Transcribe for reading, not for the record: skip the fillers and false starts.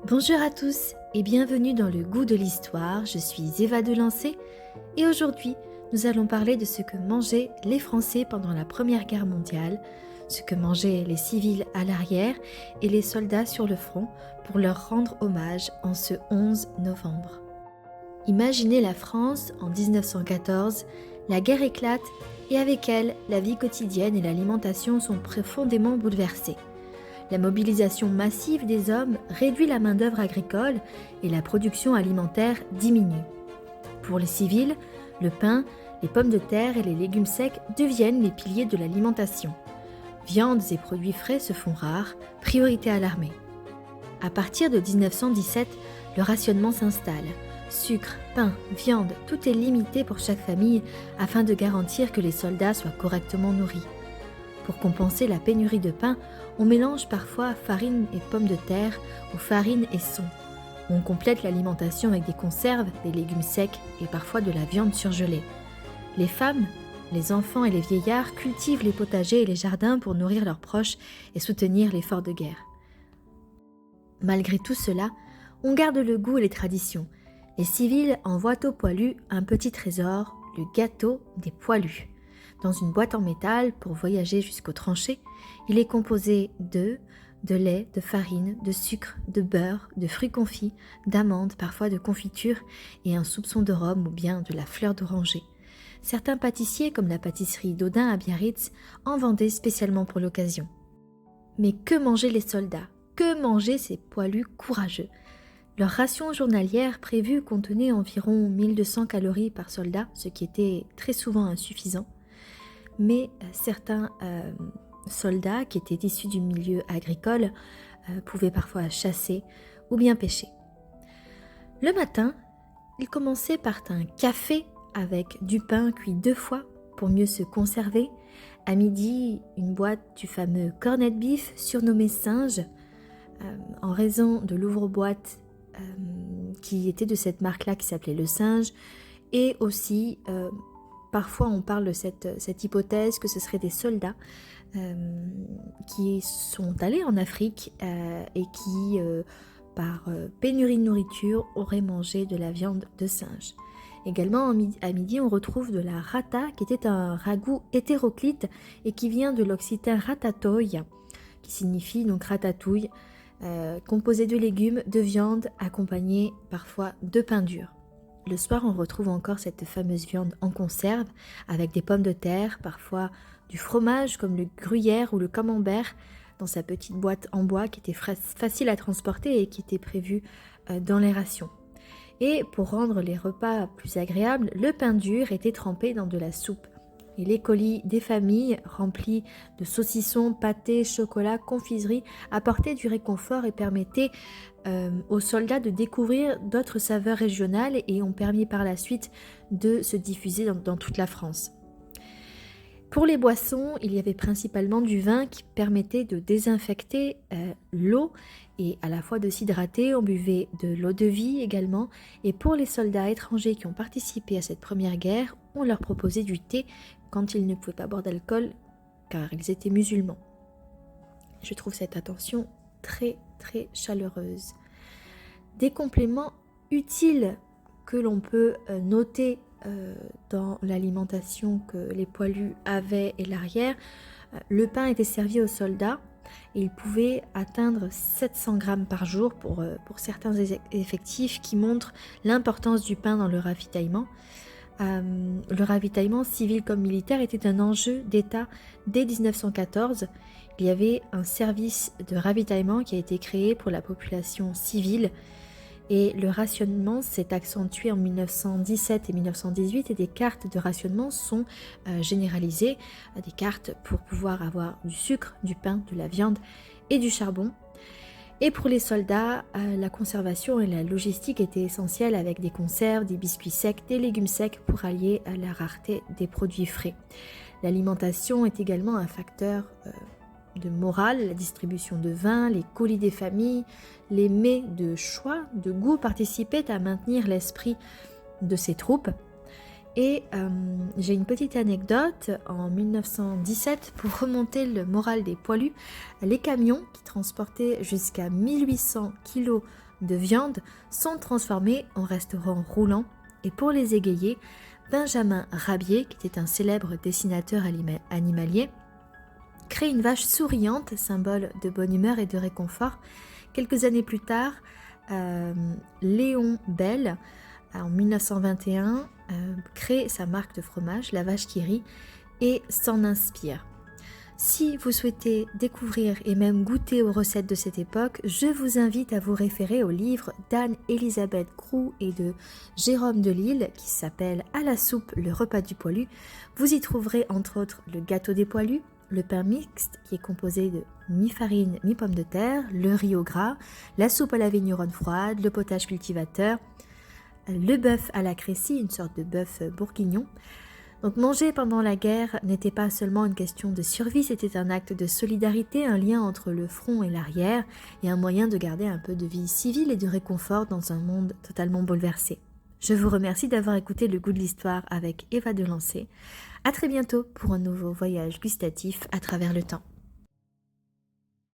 Bonjour à tous et bienvenue dans le goût de l'histoire, je suis Eva Delancey et aujourd'hui nous allons parler de ce que mangeaient les Français pendant la Première Guerre mondiale, ce que mangeaient les civils à l'arrière et les soldats sur le front pour leur rendre hommage en ce 11 novembre. Imaginez la France en 1914, la guerre éclate et avec elle, la vie quotidienne et l'alimentation sont profondément bouleversées. La mobilisation massive des hommes réduit la main-d'œuvre agricole et la production alimentaire diminue. Pour les civils, le pain, les pommes de terre et les légumes secs deviennent les piliers de l'alimentation. Viandes et produits frais se font rares, priorité à l'armée. À partir de 1917, le rationnement s'installe. Sucre, pain, viande, tout est limité pour chaque famille afin de garantir que les soldats soient correctement nourris. Pour compenser la pénurie de pain, on mélange parfois farine et pommes de terre ou farine et son. On complète l'alimentation avec des conserves, des légumes secs et parfois de la viande surgelée. Les femmes, les enfants et les vieillards cultivent les potagers et les jardins pour nourrir leurs proches et soutenir l'effort de guerre. Malgré tout cela, on garde le goût et les traditions. Les civils envoient aux poilus un petit trésor, le gâteau des poilus. Dans une boîte en métal pour voyager jusqu'aux tranchées, il est composé d'œufs, de lait, de farine, de sucre, de beurre, de fruits confits, d'amandes, parfois de confiture et un soupçon de rhum ou bien de la fleur d'oranger. Certains pâtissiers, comme la pâtisserie d'Audin à Biarritz, en vendaient spécialement pour l'occasion. Mais que mangeaient les soldats? Que mangeaient ces poilus courageux? Leur ration journalière prévue contenait environ 1200 calories par soldat, ce qui était très souvent insuffisant. Mais certains soldats qui étaient issus du milieu agricole pouvaient parfois chasser ou bien pêcher. Le matin, ils commençaient par un café avec du pain cuit 2 fois pour mieux se conserver. À midi, une boîte du fameux cornet de beef surnommé singe, en raison de l'ouvre-boîte qui était de cette marque-là qui s'appelait le singe, et aussi parfois on parle de cette hypothèse que ce seraient des soldats qui sont allés en Afrique et qui, par pénurie de nourriture, auraient mangé de la viande de singe. Également, à midi, on retrouve de la rata, qui était un ragoût hétéroclite et qui vient de l'occitan ratatouille, qui signifie donc ratatouille, composé de légumes, de viande, accompagné parfois de pain dur. Le soir, on retrouve encore cette fameuse viande en conserve avec des pommes de terre, parfois du fromage comme le gruyère ou le camembert dans sa petite boîte en bois qui était facile à transporter et qui était prévue dans les rations. Et pour rendre les repas plus agréables, le pain dur était trempé dans de la soupe. Et les colis des familles, remplis de saucissons, pâtés, chocolat, confiseries, apportaient du réconfort et permettaient aux soldats de découvrir d'autres saveurs régionales et ont permis par la suite de se diffuser dans toute la France. Pour les boissons, il y avait principalement du vin qui permettait de désinfecter l'eau et à la fois de s'hydrater. On buvait de l'eau de vie également. Et pour les soldats étrangers qui ont participé à cette première guerre, on leur proposait du thé quand ils ne pouvaient pas boire d'alcool car ils étaient musulmans. Je trouve cette attention très très chaleureuse. Des compléments utiles que l'on peut noter dans l'alimentation que les poilus avaient et l'arrière, le pain était servi aux soldats et il pouvait atteindre 700 grammes par jour pour certains effectifs qui montrent l'importance du pain dans le ravitaillement. Le ravitaillement civil comme militaire était un enjeu d'État dès 1914. Il y avait un service de ravitaillement qui a été créé pour la population civile et le rationnement s'est accentué en 1917 et 1918 et des cartes de rationnement sont généralisées, des cartes pour pouvoir avoir du sucre, du pain, de la viande et du charbon. Et pour les soldats, la conservation et la logistique étaient essentielles avec des conserves, des biscuits secs, des légumes secs pour allier la rareté des produits frais. L'alimentation est également un facteur de morale, la distribution de vin, les colis des familles, les mets de choix, de goût participaient à maintenir l'esprit de ces troupes. Et j'ai une petite anecdote. En 1917, pour remonter le moral des poilus, les camions qui transportaient jusqu'à 1800 kg de viande sont transformés en restaurants roulants. Et pour les égayer, Benjamin Rabier, qui était un célèbre dessinateur animalier, crée une vache souriante, symbole de bonne humeur et de réconfort. Quelques années plus tard, Léon Bell, en 1921, crée sa marque de fromage, la vache qui rit, et s'en inspire. Si vous souhaitez découvrir et même goûter aux recettes de cette époque, je vous invite à vous référer au livre d'Anne-Elisabeth Groux et de Jérôme Delille qui s'appelle « À la soupe, le repas du poilu ». Vous y trouverez entre autres le gâteau des poilus, le pain mixte qui est composé de mi-farine, mi-pomme de terre, le riz au gras, la soupe à la vigneronne froide, le potage cultivateur, le bœuf à la Crécy, une sorte de bœuf bourguignon. Donc manger pendant la guerre n'était pas seulement une question de survie, c'était un acte de solidarité, un lien entre le front et l'arrière, et un moyen de garder un peu de vie civile et de réconfort dans un monde totalement bouleversé. Je vous remercie d'avoir écouté Le Goût de l'Histoire avec Eva Delancey. À très bientôt pour un nouveau voyage gustatif à travers le temps.